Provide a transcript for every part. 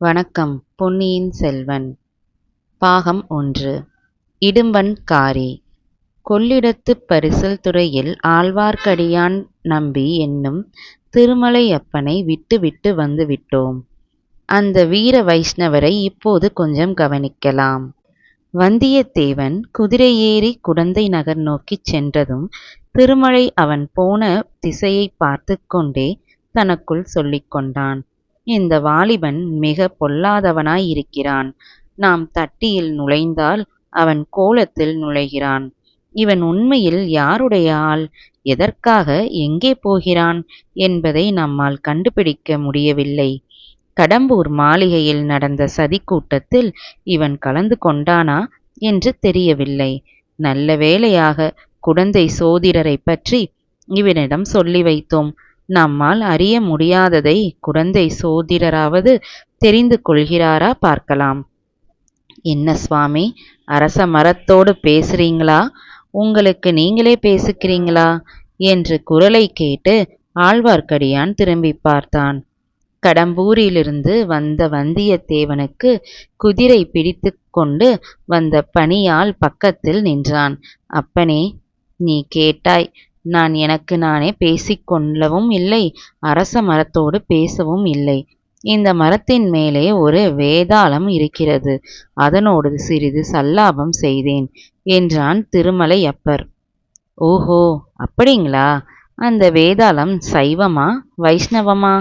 வணக்கம். பொன்னியின் செல்வன் பாகம் 1. இடும்பன்காரி. கொள்ளிடத்துப் பரிசல் துறையில் ஆழ்வார்க்கடியான் நம்பி என்னும் திருமலையப்பனை விட்டுவிட்டு வந்து விட்டோம். அந்த வீர வைஷ்ணவரை இப்போது கொஞ்சம் கவனிக்கலாம். வந்தியத்தேவன் குதிரையேறி குடந்தை நகர் நோக்கிச் சென்றதும் திருமலை அவன் போன திசையைப் பார்த்து கொண்டே தனக்குள் சொல்லிக் கொண்டான். இந்த வாலிபன் மிக பொல்லாதவனாயிருக்கிறான். நாம் தட்டியில் நுழைந்தால் அவன் கோலத்தில் நுழைகிறான். இவன் உண்மையில் யாருடைய ஆள், எதற்காக, எங்கே போகிறான் என்பதை நம்மால் கண்டுபிடிக்க முடியவில்லை. கடம்பூர் மாளிகையில் நடந்த சதிக்கூட்டத்தில் இவன் கலந்து கொண்டானா என்று தெரியவில்லை. நல்ல வேளையாக குடந்தை சோதிடரைப் பற்றி இவனிடம் சொல்லி வைத்தோம். நம்மால் அறிய முடியாததை குடந்தை சோதிடராவது தெரிந்து கொள்கிறாரா பார்க்கலாம். என்ன சுவாமி, அரச மரத்தோடு பேசுறீங்களா, உங்களுக்கு நீங்களே பேசுகிறீங்களா என்று குரலை கேட்டு ஆழ்வார்க்கடியான் திரும்பி பார்த்தான். கடம்பூரிலிருந்து வந்த வந்தியத்தேவனுக்கு குதிரை பிடித்து கொண்டு வந்த பணியாள் பக்கத்தில் நின்றான். அப்பனே, நீ கேட்டாய். நான் எனக்கு நானே பேசிக்கொள்ளவும் இல்லை, அரச மரத்தோடு பேசவும் இல்லை. இந்த மரத்தின் மேலே ஒரு வேதாளம் இருக்கிறது. அதனோடு சிறிது சல்லாபம் செய்தேன் என்றான் திருமலையப்பர். ஓஹோ, அப்படிங்களா? அந்த வேதாளம் சைவமா வைஷ்ணவமா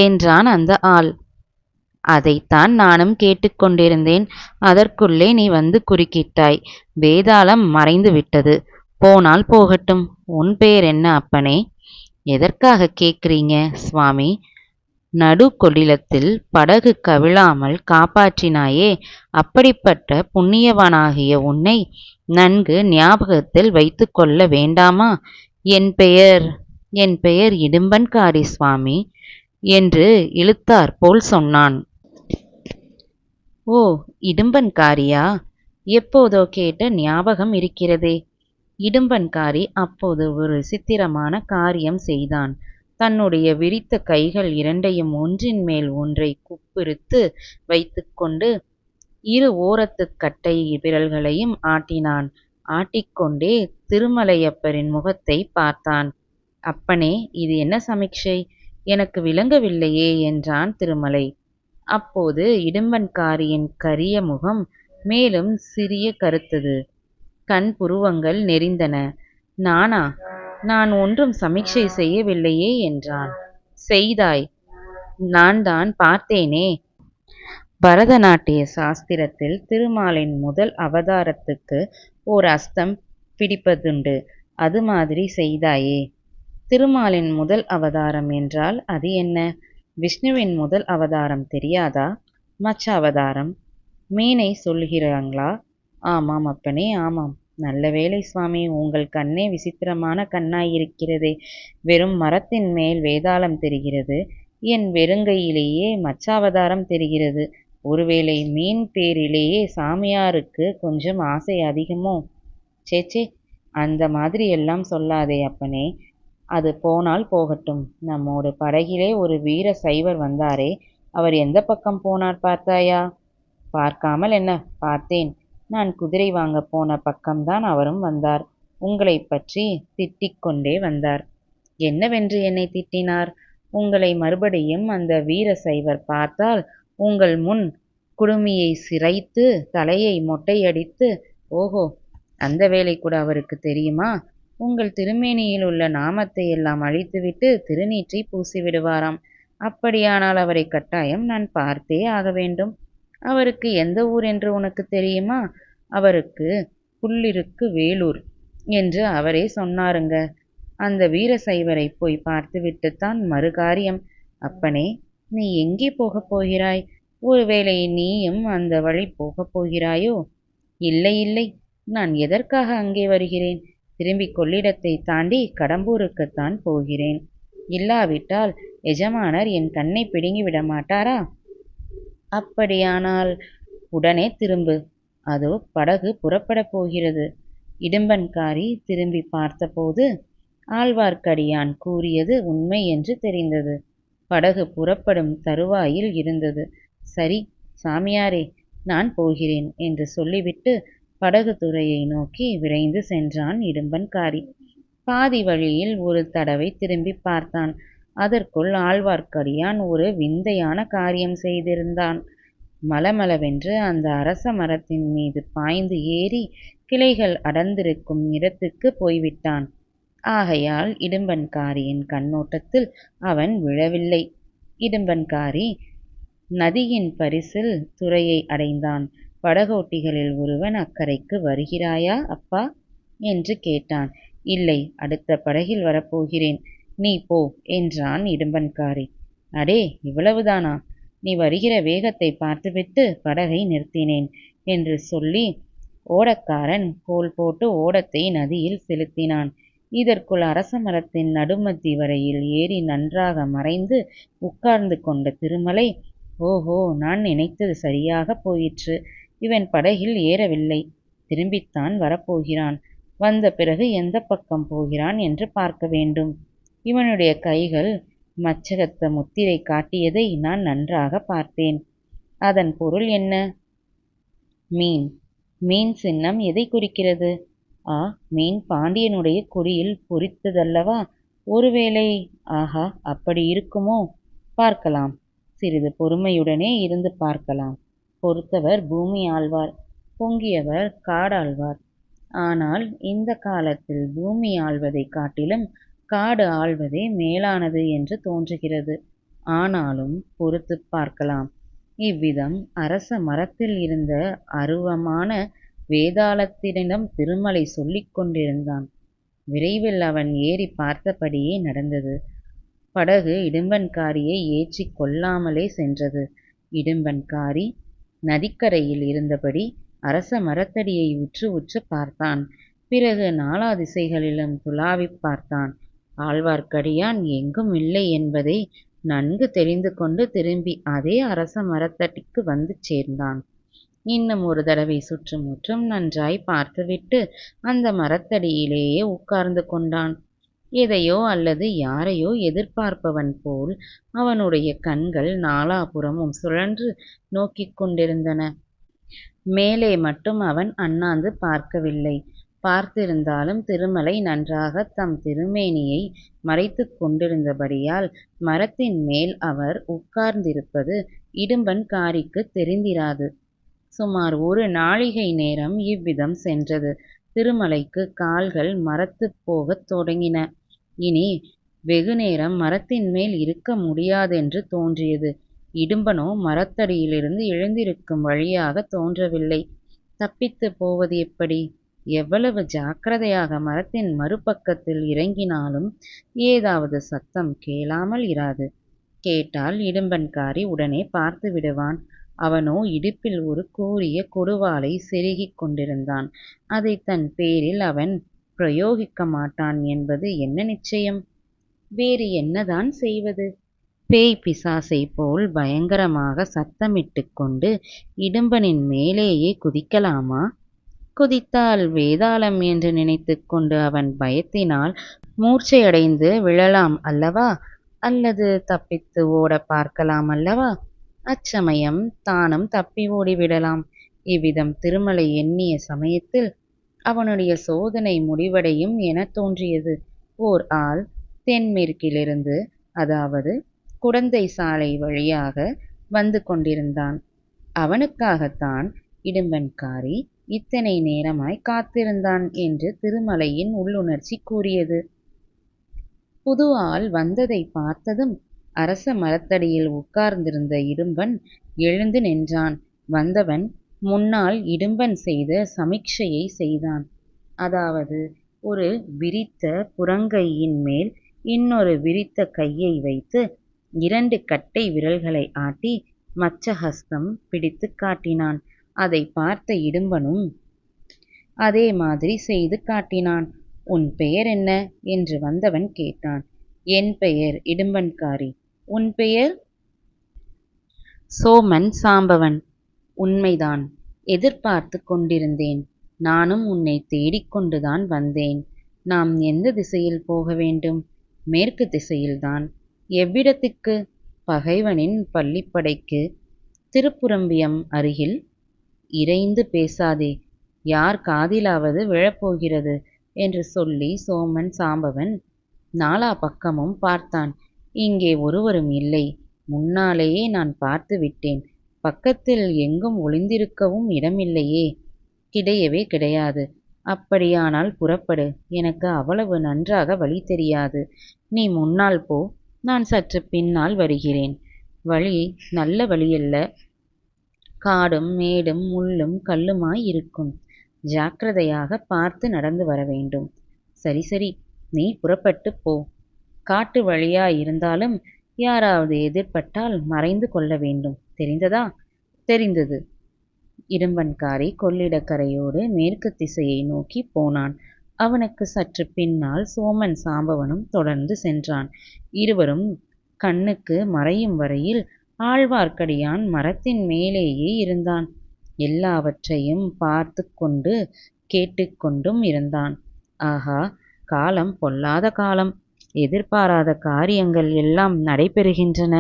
என்றான் அந்த ஆள். அதைத்தான் நானும் கேட்டுக்கொண்டிருந்தேன். அதற்குள்ளே நீ வந்து குறுக்கிட்டாய். வேதாளம் மறைந்து விட்டது. போனால் போகட்டும். உன் பெயர் என்ன அப்பனே? எதற்காக கேட்கிறீங்க சுவாமி? நடு கொள்ளிடத்தில் படகு கவிழாமல் காப்பாற்றினாயே, அப்படிப்பட்ட புண்ணியவனாகிய உன்னை நன்கு ஞாபகத்தில் வைத்து கொள்ள வேண்டாமா? என் பெயர் இடும்பன்காரி சுவாமி என்று இழுத்தாற் போல் சொன்னான். ஓ, இடும்பன்காரியா? எப்போதோ கேட்ட ஞாபகம் இருக்கிறதே. இடும்பன்காரி அப்போது ஒரு விசித்திரமான காரியம் செய்தான். தன்னுடைய விரித்த கைகள் இரண்டையும் ஒன்றின் மேல் ஒன்றை குப்புறித்து வைத்துக்கொண்டு இரு ஓரத்துக் கட்டை விரல்களையும் ஆட்டினான். ஆட்டிக்கொண்டே திருமலையப்பரின் முகத்தை பார்த்தான். அப்பனே, இது என்ன சமிக்ஷை? எனக்கு விளங்கவில்லையே என்றான் திருமலை. அப்போது இடும்பன்காரியின் கரிய முகம் மேலும் சிறிய கருத்தது. கண் புருவங்கள் நெறிந்தன. நானா? நான் ஒன்றும் சமிக்ஷை செய்யவில்லையே என்றான். செய்தாய். நான் தான் பார்த்தேனே. பரதநாட்டிய சாஸ்திரத்தில் திருமாலின் முதல் அவதாரத்துக்கு ஓர் அஸ்தம் பிடிப்பதுண்டு. அது மாதிரி செய்தாயே. திருமாலின் முதல் அவதாரம் என்றால் அது என்ன? விஷ்ணுவின் முதல் அவதாரம் தெரியாதா? மச்ச அவதாரம். மீனை சொல்கிறாங்களா? ஆமாம் அப்பனே, ஆமாம். நல்ல வேளை சுவாமி, உங்கள் கண்ணே விசித்திரமான கண்ணாயிருக்கிறதே. வெறும் மரத்தின் மேல் வேதாளம் தெரிகிறது, என் வெறுங்கையிலேயே மச்சாவதாரம் தெரிகிறது. ஒருவேளை மீன் பேரிலேயே சாமியாருக்கு கொஞ்சம் ஆசை அதிகமோ? சேச்சே, அந்த மாதிரி எல்லாம் சொல்லாதே அப்பனே. அது போனால் போகட்டும். நம்மோடு படகிலே ஒரு வீர சைவர் வந்தாரே, அவர் எந்த பக்கம் போனார் பார்த்தாயா? பார்க்காமல் என்ன, பார்த்தேன். நான் குதிரை வாங்க போன பக்கம்தான் அவரும் வந்தார். உங்களைப் பற்றி திட்டிக் கொண்டே வந்தார். என்னவென்று என்னை திட்டினார்? உங்களை மறுபடியும் அந்த வீர சைவர் பார்த்தால் உங்கள் முன் குடுமியை சிரைத்து தலையை மொட்டையடித்து, ஓஹோ, அந்த வேலை கூட அவருக்கு தெரியுமா? உங்கள் திருமேனியில் உள்ள நாமத்தை எல்லாம் அழித்துவிட்டு திருநீற்றை பூசிவிடுவாராம். அப்படியானால் அவரை கட்டாயம் நான் பார்த்தே ஆக வேண்டும். அவருக்கு எந்த ஊர் என்று உனக்கு தெரியுமா? அவருக்கு புல்லிருக்கு வேலூர் என்று அவரே சொன்னாருங்க. அந்த வீரசைவரை போய் பார்த்துவிட்டுத்தான் மறுகாரியம். அப்பனே, நீ எங்கே போகப் போகிறாய்? ஒருவேளை நீயும் அந்த வழி போகப் போகிறாயோ? இல்லை இல்லை, நான் எதற்காக அங்கே வருகிறேன்? திரும்பி கொள்ளிடத்தை தாண்டி கடம்பூருக்குத்தான் போகிறேன். இல்லாவிட்டால் எஜமானர் என் கண்ணை பிடுங்கி விட மாட்டாரா? அப்படியானால் உடனே திரும்பு. அதோ படகு புறப்படப் போகிறது. இடும்பன்காரி திரும்பி பார்த்தபோது ஆழ்வார்க்கடியான் கூறியது உண்மை என்று தெரிந்தது. படகு புறப்படும் தருவாயில் இருந்தது. சரி சாமியாரே, நான் போகிறேன் என்று சொல்லிவிட்டு படகு துறையை நோக்கி விரைந்து சென்றான் இடும்பன்காரி. பாதி வழியில் ஒரு தடவை திரும்பி பார்த்தான். அதற்குள் ஆழ்வார்க்கடியான் ஒரு விந்தையான காரியம் செய்திருந்தான். மளமளவென்று அந்த அரச மரத்தின் மீது பாய்ந்து ஏறி கிளைகள் அடர்ந்திருக்கும் இடத்துக்கு போய்விட்டான். ஆகையால் இடும்பன்காரியின் கண்ணோட்டத்தில் அவன் விழவில்லை. இடும்பன்காரி நதியின் பரிசில் துறையை அடைந்தான். படகோட்டிகளில் ஒருவன், அக்கரைக்கு வருகிறாயா அப்பா என்று கேட்டான். இல்லை, அடுத்த படகில் வரப்போகிறேன், நீ போ என்றான் இடும்பன்காரி. அடே, இவ்வளவுதானா? நீ வருகிற வேகத்தை பார்த்துவிட்டு படகை நிறுத்தினேன் என்று சொல்லி ஓடக்காரன் கோல் போட்டு ஓடத்தை நதியில் செலுத்தினான். இதற்குள் அரச மரத்தின் நடுமத்தி வரையில் ஏறி நன்றாக மறைந்து உட்கார்ந்து கொண்ட திருமலை, ஓஹோ, நான் நினைத்தது சரியாக போயிற்று. இவன் படகில் ஏறவில்லை, திரும்பித்தான் வரப்போகிறான். வந்த பிறகு எந்த பக்கம் போகிறான் என்று பார்க்க வேண்டும். இவனுடைய கைகள் மச்சகத்த முத்திரை காட்டியதை நான் நன்றாக பார்த்தேன். அதன் பொருள் என்ன? மீன். மீன் சின்னம் எதை குறிக்கிறது? மீன் பாண்டியனுடைய கொடியில் பொறித்ததல்லவா? ஒருவேளை, ஆஹா, அப்படி இருக்குமோ? பார்க்கலாம், சிறிது பொறுமையுடனே இருந்து பார்க்கலாம். பொறுத்தவர் பூமி ஆழ்வார், பொங்கியவர் காடாழ்வார். ஆனால் இந்த காலத்தில் பூமி ஆள்வதை காட்டிலும் காடு ஆள்வதே மேலானது என்று தோன்றுகிறது. ஆனாலும் பொறுத்து பார்க்கலாம். இவ்விதம் அரச மரத்தில் இருந்த அருவமான வேதாளத்தினிடம் திருமலை சொல்லிக் கொண்டிருந்தான். விரைவில் அவன் ஏறி பார்த்தபடியே நடந்தது. படகு இடும்பன்காரியை ஏற்றி கொள்ளாமலே சென்றது. இடும்பன்காரி நதிக்கரையில் இருந்தபடி அரச மரத்தடியை உற்று உற்று பார்த்தான். பிறகு நாலா திசைகளிலும் துளாவிப் பார்த்தான். ஆழ்வார்க்கடியான் எங்கும் இல்லை என்பதை நன்கு தெரிந்து கொண்டு திரும்பி அதே அரச மரத்தடிக்கு வந்து சேர்ந்தான். இன்னும் ஒரு தடவை சுற்றுமுற்றும் நன்றாய் பார்த்துவிட்டு அந்த மரத்தடியிலேயே உட்கார்ந்து கொண்டான். எதையோ அல்லது யாரையோ எதிர்பார்ப்பவன் போல் அவனுடைய கண்கள் நாலாபுறமும் சுழன்று நோக்கிக் கொண்டிருந்தன. மேலே மட்டும் அவன் அண்ணாந்து பார்க்கவில்லை. பார்த்திருந்தாலும் திருமலை நன்றாக தம் திருமேனியை மறைத்து கொண்டிருந்தபடியால் மரத்தின் மேல் அவர் உட்கார்ந்திருப்பது இடும்பன்காரிக்கு தெரிந்திராது. சுமார் ஒரு நாழிகை நேரம் இவ்விதம் சென்றது. திருமலைக்கு கால்கள் மரத்துப் போகத் தொடங்கின. இனி வெகு நேரம் மரத்தின் மேல் இருக்க முடியாதென்று தோன்றியது. இடும்பனோ மரத்தடியிலிருந்து எழுந்திருக்கும் வழியாக தோன்றவில்லை. தப்பித்து போவது எப்படி? எவ்வளவு ஜாக்கிரதையாக மரத்தின் மறுபக்கத்தில் இறங்கினாலும் ஏதாவது சத்தம் கேளாமல் இராது. கேட்டால் இடும்பன்காரி உடனே பார்த்து விடுவான். அவனோ இடுப்பில் ஒரு கூரிய கொடுவாளை செருகிக் கொண்டிருந்தான். அதை தன் பேரில் அவன் பிரயோகிக்க மாட்டான் என்பது என்ன நிச்சயம்? வேறு என்னதான் செய்வது? பேய் பிசாசை போல் பயங்கரமாக சத்தமிட்டு கொண்டு இடும்பனின் மேலேயே குதிக்கலாமா? குதித்தால் வேதாளம் என்று நினைத்து கொண்டு அவன் பயத்தினால் மூர்ச்சையடைந்து விழலாம் அல்லவா? அல்லது தப்பித்து ஓட பார்க்கலாம் அல்லவா? அச்சமயம் தானும் தப்பி ஓடிவிடலாம். இவ்விதம் திருமலை எண்ணிய சமயத்தில் அவனுடைய சோதனை முடிவடையும் என தோன்றியது. ஓர் ஆள் தென்மேற்கிலிருந்து, அதாவது குடந்தை சாலை வழியாக வந்து கொண்டிருந்தான். அவனுக்காகத்தான் இடும்பன்காரி இத்தனை நேரமாய் காத்திருந்தான் என்று திருமலையின் உள்ளுணர்ச்சி கூறியது. புது ஆள் வந்ததை பார்த்ததும் அரச மரத்தடியில் உட்கார்ந்திருந்த இடும்பன் எழுந்து நின்றான். வந்தவன் முன்னால் இடும்பன் செய்த சமிக்ஷையை செய்தான். அதாவது, ஒரு விரித்த புறங்கையின் மேல் இன்னொரு விரித்த கையை வைத்து 2 கட்டை விரல்களை ஆட்டி மச்சஹஸ்தம் பிடித்து காட்டினான். அதை பார்த்த இடும்பனும் அதே மாதிரி செய்து காட்டினான். உன் பெயர் என்ன என்று வந்தவன் கேட்டான். என் பெயர் இடும்பன்காரி. உன் பெயர்? சோமன் சாம்பவன். உண்மைதான், எதிர்பார்த்து கொண்டிருந்தேன். நானும் உன்னை தேடிக்கொண்டுதான் வந்தேன். நாம் எந்த திசையில் போக வேண்டும்? மேற்கு திசையில்தான். எவ்விடத்துக்கு? பகைவனின் பள்ளிப்படைக்கு. திருப்புரம்பியம் அருகில் இரைந்து பேசாதே, யார் காதிலாவது விழப்போகிறது என்று சொல்லி சோமன் சாம்பவன் நாலா பக்கமும் பார்த்தான். இங்கே ஒருவரும் இல்லை. முன்னாலேயே நான் பார்த்து விட்டேன். பக்கத்தில் எங்கும் ஒளிந்திருக்கவும் இடமில்லையே. கிடையவே கிடையாது. அப்படியானால் புறப்படு. எனக்கு அவ்வளவு நன்றாக வழி தெரியாது. நீ முன்னால் போ, நான் சற்று பின்னால் வருகிறேன். வழி நல்ல வழியல்ல. காடும் மேடும் முள்ளும் கல்லுமாய் இருக்கும். ஜாக்கிரதையாக பார்த்து நடந்து வர வேண்டும். சரி சரி, நீ புறப்பட்டு போ. காட்டு வழியாயிருந்தாலும் யாராவது எதிர்பட்டால் மறைந்து கொள்ள வேண்டும். தெரிந்ததா? தெரிந்தது. இடும்பன்காரி கொள்ளிடக்கரையோடு மேற்கு திசையை நோக்கி போனான். அவனுக்கு சற்று பின்னால் சோமன் சாம்பவனும் தொடர்ந்து சென்றான். இருவரும் கண்ணுக்கு மறையும் வரையில் ஆழ்வார்க்கடியான் மரத்தின் மேலேயே இருந்தான். எல்லாவற்றையும் பார்த்து கொண்டு கேட்டுக்கொண்டும் இருந்தான். ஆஹா, காலம் பொல்லாத காலம். எதிர்பாராத காரியங்கள் எல்லாம் நடைபெறுகின்றன.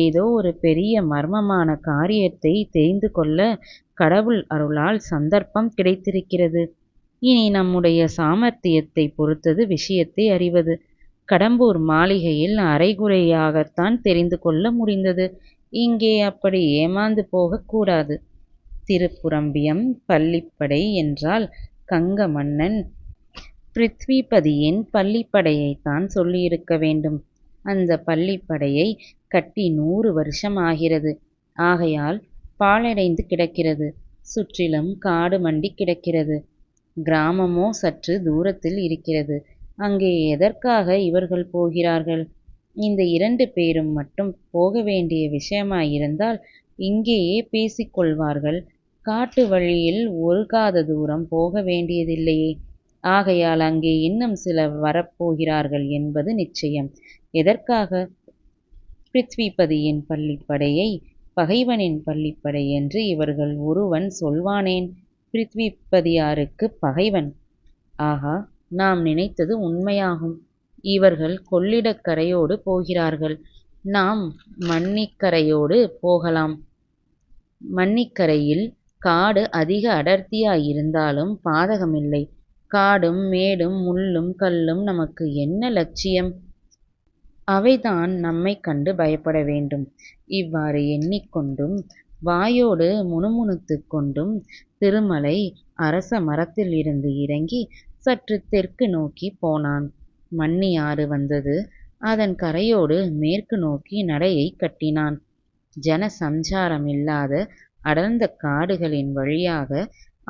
ஏதோ ஒரு பெரிய மர்மமான காரியத்தை தெரிந்து கொள்ள கடவுள் அருளால் சந்தர்ப்பம் கிடைத்திருக்கிறது. இனி நம்முடைய சாமர்த்தியத்தை பொறுத்தது விஷயத்தை அறிவது. கடம்பூர் மாளிகையில் அரைகுறையாகத்தான் தெரிந்து கொள்ள முடிந்தது. இங்கே அப்படி ஏமாந்து போகக்கூடாது. திருப்புரம்பியம் பள்ளிப்படை என்றால் கங்க மன்னன் பிருத்விபதியின் பள்ளிப்படையைத்தான் சொல்லியிருக்க வேண்டும். அந்த பள்ளிப்படையை கட்டி 100 வருஷம் ஆகிறது. ஆகையால் பாழடைந்து கிடக்கிறது. சுற்றிலும் காடு மண்டி கிடக்கிறது. கிராமமோ சற்று தூரத்தில் இருக்கிறது. அங்கே எதற்காக இவர்கள் போகிறார்கள்? இந்த 2 பேரும் மட்டும் போக வேண்டிய விஷயமாயிருந்தால் இங்கேயே பேசிக்கொள்வார்கள். காட்டு வழியில் ஒரு காத தூரம் போக வேண்டியதில்லையே. ஆகையால் அங்கே இன்னும் சிலர் வரப்போகிறார்கள் என்பது நிச்சயம். எதற்காக? பிருத்விபதியின் பள்ளிப்படையை பகைவனின் பள்ளிப்படை என்று இவர்கள் ஒருவன் சொல்வானேன்? பிருத்விபதியாருக்கு பகைவன்? ஆகா, நாம் நினைத்தது உண்மையாகும். இவர்கள் கொள்ளிடக்கரையோடு போகிறார்கள். நாம் மண்ணிக்கரையோடு போகலாம். மண்ணிக்கரையில் காடு அதிக அடர்த்தியாயிருந்தாலும் பாதகமில்லை. காடும் மேடும் முள்ளும் கல்லும் நமக்கு என்ன லட்சியம்? அவைதான் நம்மை கண்டு பயப்பட வேண்டும். இவ்வாறு எண்ணிக்கொண்டும் வாயோடு முணுமுணுத்து கொண்டும் திருமலை அரச மரத்தில் இருந்து இறங்கி சற்று தெற்கு நோக்கி போனான். மண்ணி ஆறு வந்தது. அதன் கரையோடு மேற்கு நோக்கி நடையை கட்டினான். ஜன சஞ்சாரமில்லாத அடர்ந்த காடுகளின் வழியாக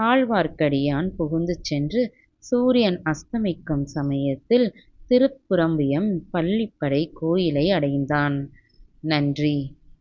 ஆழ்வார்க்கடியான் புகுந்து சென்று சூரியன் அஸ்தமிக்கும் சமயத்தில் திருப்புரம்பியம் பள்ளிப்படை கோயிலை அடைந்தான். நன்றி.